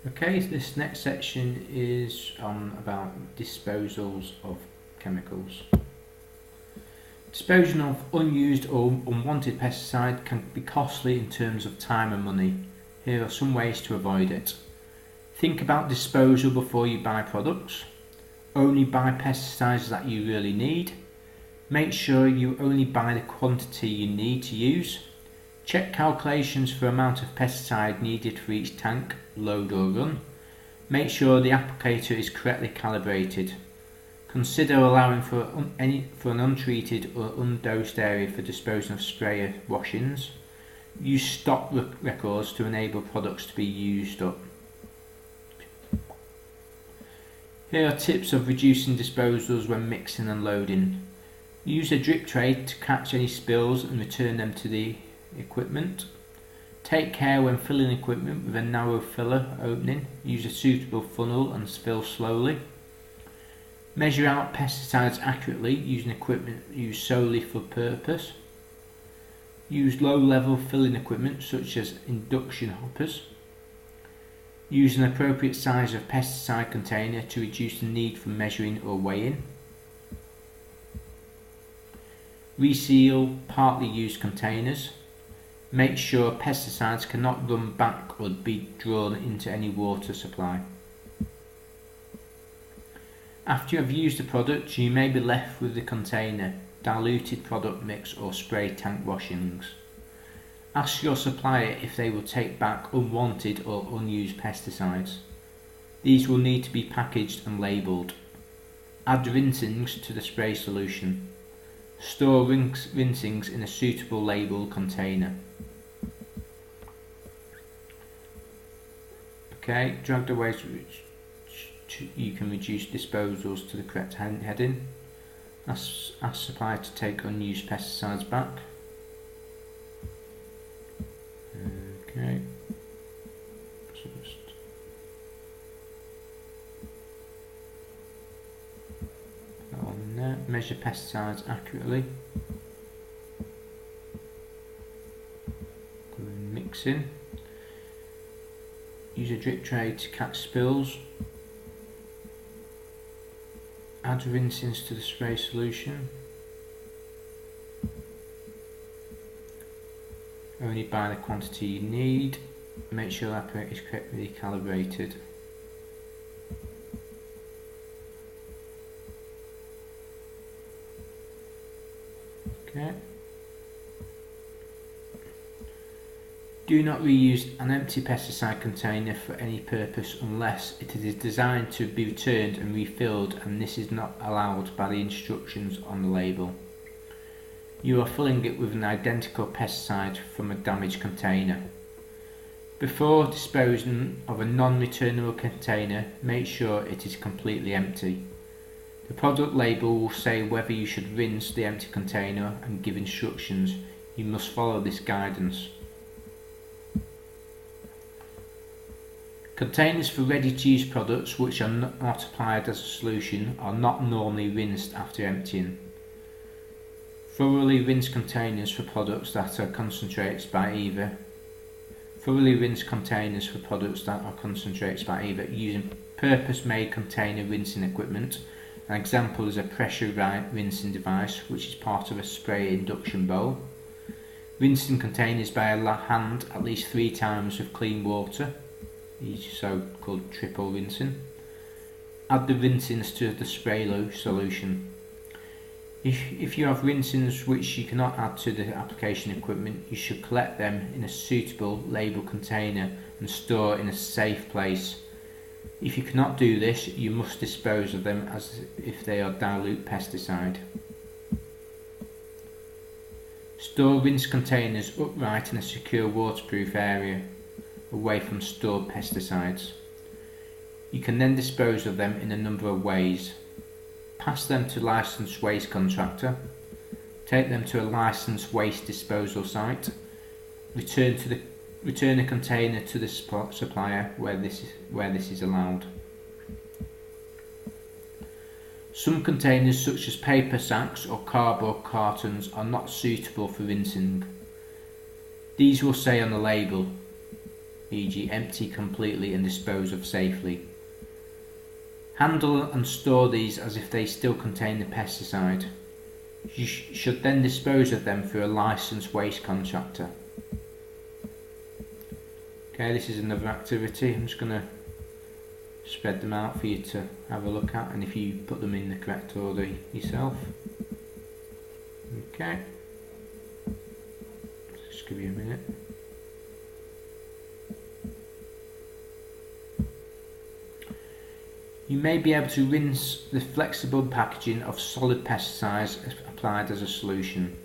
Okay, so this next section is about disposals of chemicals. Disposal of unused or unwanted pesticide can be costly in terms of time and money. Here are some ways to avoid it. Think about disposal before you buy products. Only buy pesticides that you really need. Make sure you only buy the quantity you need to use. Check calculations for amount of pesticide needed for each tank, load or run. Make sure the applicator is correctly calibrated. Consider allowing for an untreated or undosed area for disposing of sprayer washings. Use stock records to enable products to be used up. Here are tips of reducing disposals when mixing and loading. Use a drip tray to catch any spills and return them to the equipment. Take care when filling equipment with a narrow filler opening. Use a suitable funnel and fill slowly. Measure out pesticides accurately using equipment used solely for purpose. Use low-level filling equipment such as induction hoppers. Use an appropriate size of pesticide container to reduce the need for measuring or weighing. Reseal partly used containers. Make sure pesticides cannot run back or be drawn into any water supply. After you have used the product, you may be left with the container, diluted product mix or spray tank washings. Ask your supplier if they will take back unwanted or unused pesticides. These will need to be packaged and labelled. Add rinsings to the spray solution. Store rinsings in a suitable label container. Okay, drag the waste you can reduce disposals to the correct heading. Ask supplier to take unused pesticides back. Okay. Just put that on there. Measure pesticides accurately. Go and mix in. Use a drip tray to catch spills. Add rinsings to the spray solution. Only buy the quantity you need. Make sure the apparatus is correctly calibrated. Okay. Do not reuse an empty pesticide container for any purpose unless it is designed to be returned and refilled, and this is not allowed by the instructions on the label. You are filling it with an identical pesticide from a damaged container. Before disposing of a non-returnable container, make sure it is completely empty. The product label will say whether you should rinse the empty container and give instructions. You must follow this guidance. Containers for ready-to-use products which are not applied as a solution are not normally rinsed after emptying. Thoroughly rinse containers for products that are concentrates by either using purpose-made container rinsing equipment. An example is a pressure rinsing device which is part of a spray induction bowl. Rinsing containers by hand at least 3 times with clean water. These are so-called triple rinsing. Add the rinsings to the spray solution. If you have rinsings which you cannot add to the application equipment, you should collect them in a suitable label container and store in a safe place. If you cannot do this, you must dispose of them as if they are dilute pesticide. Store rinse containers upright in a secure waterproof area, away from stored pesticides. You can then dispose of them in a number of ways. Pass them to a licensed waste contractor, take them to a licensed waste disposal site, return a container to the supplier where this is allowed. Some containers such as paper sacks or cardboard cartons are not suitable for rinsing. These will say on the label, e.g. empty completely and dispose of safely. Handle and store these as if they still contain the pesticide. You should then dispose of them through a licensed waste contractor. Okay, this is another activity. I'm just going to spread them out for you to have a look at, and if you put them in the correct order yourself. Okay, just give you a minute. You may be able to rinse the flexible packaging of solid pesticides applied as a solution.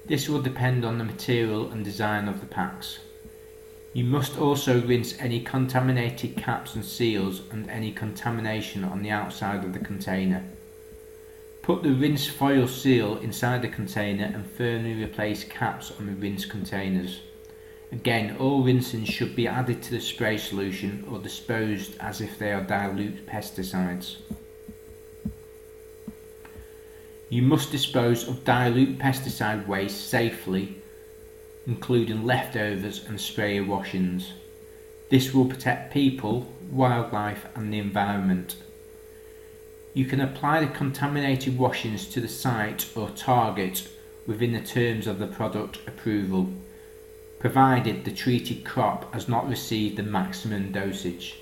This will depend on the material and design of the packs. You must also rinse any contaminated caps and seals and any contamination on the outside of the container. Put the rinse foil seal inside the container and firmly replace caps on the rinse containers. Again, all rinsing should be added to the spray solution or disposed as if they are dilute pesticides. You must dispose of dilute pesticide waste safely, including leftovers and sprayer washings. This will protect people, wildlife and the environment. You can apply the contaminated washings to the site or target within the terms of the product approval, provided the treated crop has not received the maximum dosage.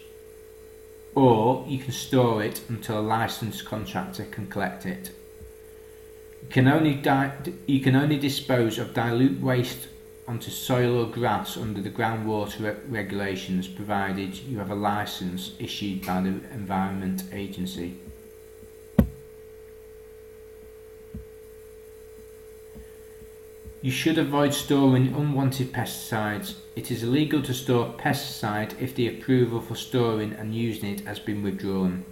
Or you can store it until a licensed contractor can collect it. You can only dispose of dilute waste onto soil or grass under the groundwater regulations, provided you have a licence issued by the Environment Agency. You should avoid storing unwanted pesticides. It is illegal to store pesticide if the approval for storing and using it has been withdrawn.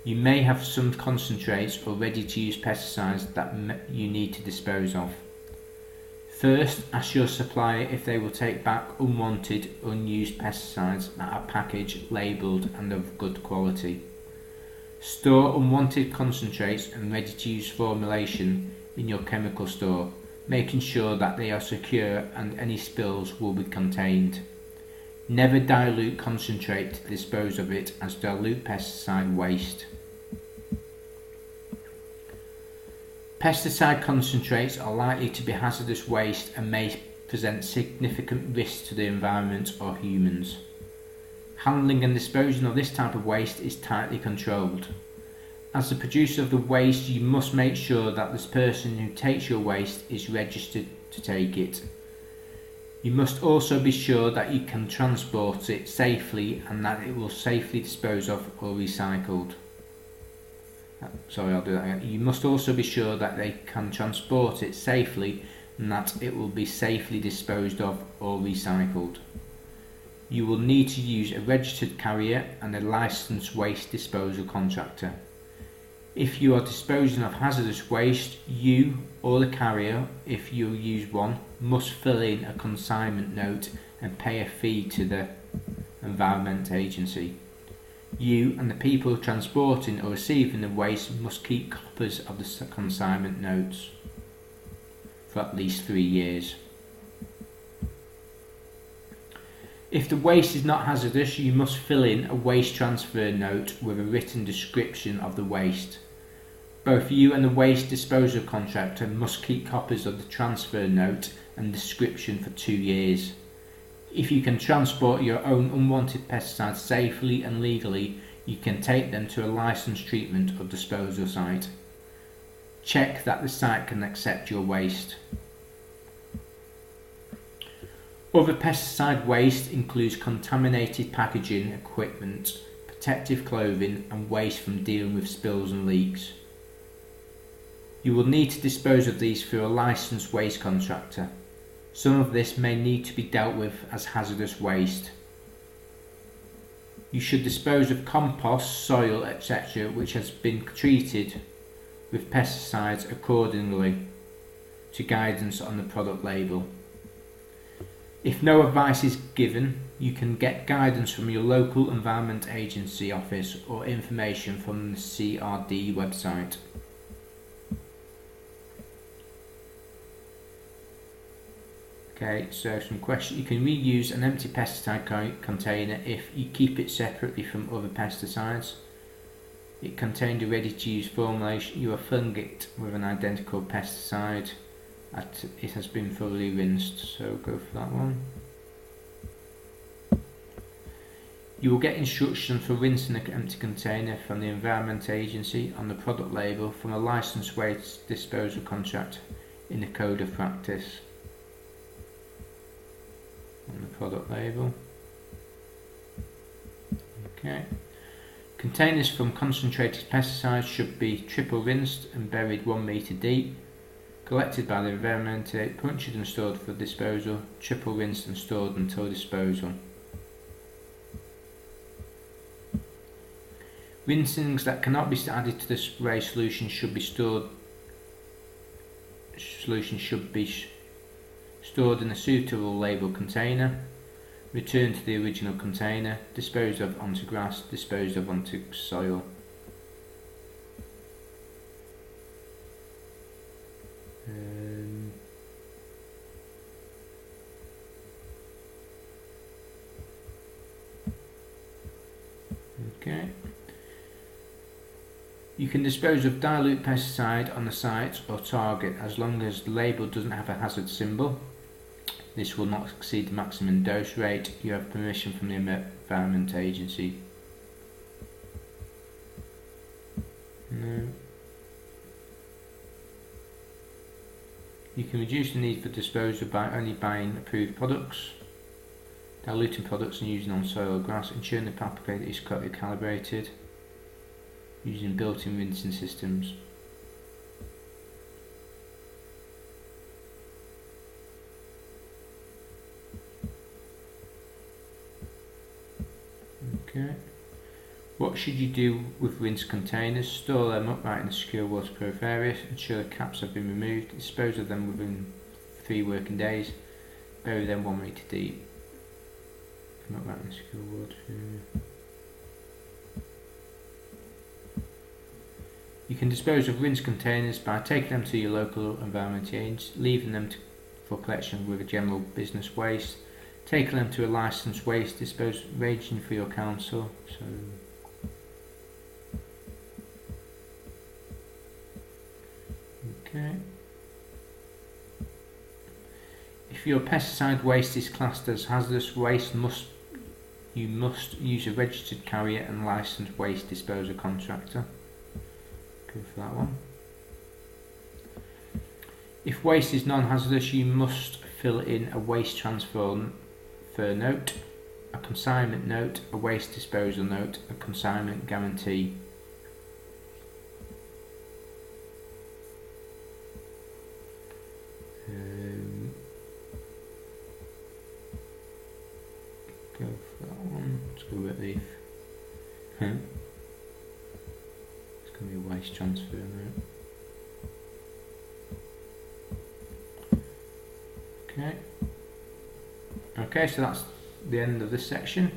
You may have some concentrates or ready-to-use pesticides that you need to dispose of. First, ask your supplier if they will take back unwanted, unused pesticides that are packaged, labelled and of good quality. Store unwanted concentrates and ready-to-use formulation in your chemical store, making sure that they are secure and any spills will be contained. Never dilute concentrate to dispose of it as dilute pesticide waste. Pesticide concentrates are likely to be hazardous waste and may present significant risks to the environment or humans. Handling and disposing of this type of waste is tightly controlled. As the producer of the waste, you must make sure that this person who takes your waste is registered to take it. You must also be sure that you can transport it safely and that it will safely dispose of or recycled. I'll do that again. You must also be sure that they can transport it safely and that it will be safely disposed of or recycled. You will need to use a registered carrier and a licensed waste disposal contractor. If you are disposing of hazardous waste, you or the carrier, if you use one, must fill in a consignment note and pay a fee to the Environment Agency. You and the people transporting or receiving the waste must keep copies of the consignment notes for at least 3 years. If the waste is not hazardous, you must fill in a waste transfer note with a written description of the waste. Both you and the waste disposal contractor must keep copies of the transfer note and description for 2 years. If you can transport your own unwanted pesticides safely and legally, you can take them to a licensed treatment or disposal site. Check that the site can accept your waste. Other pesticide waste includes contaminated packaging, equipment, protective clothing and waste from dealing with spills and leaks. You will need to dispose of these through a licensed waste contractor. Some of this may need to be dealt with as hazardous waste. You should dispose of compost, soil, etc. which has been treated with pesticides accordingly to guidance on the product label. If no advice is given, you can get guidance from your local Environment Agency office or information from the CRD website. Okay, so some questions. You can reuse an empty pesticide container if you keep it separately from other pesticides. It contained a ready-to-use formulation. You are filling it with an identical pesticide. It has been thoroughly rinsed, so go for that one. You will get instructions for rinsing the empty container from the Environment Agency on the product label from a licensed waste disposal contract in the Code of Practice. On the product label. Okay. Containers from concentrated pesticides should be triple rinsed and buried 1 metre deep. Collected by the environment, punctured and stored for disposal, triple rinsed and stored until disposal. Rinsings that cannot be added to the spray solution should be stored. Solution should be stored in a suitable label container. Returned to the original container. Disposed of onto grass. Disposed of onto soil. Okay. You can dispose of dilute pesticide on the site or target as long as the label doesn't have a hazard symbol. This will not exceed the maximum dose rate. You have permission from the Environment Agency. No. You can reduce the need for disposal by only buying approved products, diluting products and using on soil or grass, ensuring the applicator is correctly calibrated, using built-in rinsing systems. Okay. What should you do with rinse containers? Store them upright in a secure waterproof area, ensure the caps have been removed, dispose of them within 3 working days, bury them 1 metre deep. Upright in a secure waterproof area. You can dispose of rinse containers by taking them to your local environment agency, leaving them for collection with a general business waste, taking them to a licensed waste disposal ranging for your council. So okay. If your pesticide waste is classed as hazardous waste, you must use a registered carrier and licensed waste disposal contractor. Go for that one. If waste is non-hazardous, you must fill in a waste transfer note, a consignment note, a waste disposal note, a consignment guarantee. Go for that one. Let's go with leaf. It's going to be a waste transfer note. Okay. Okay, so that's the end of this section.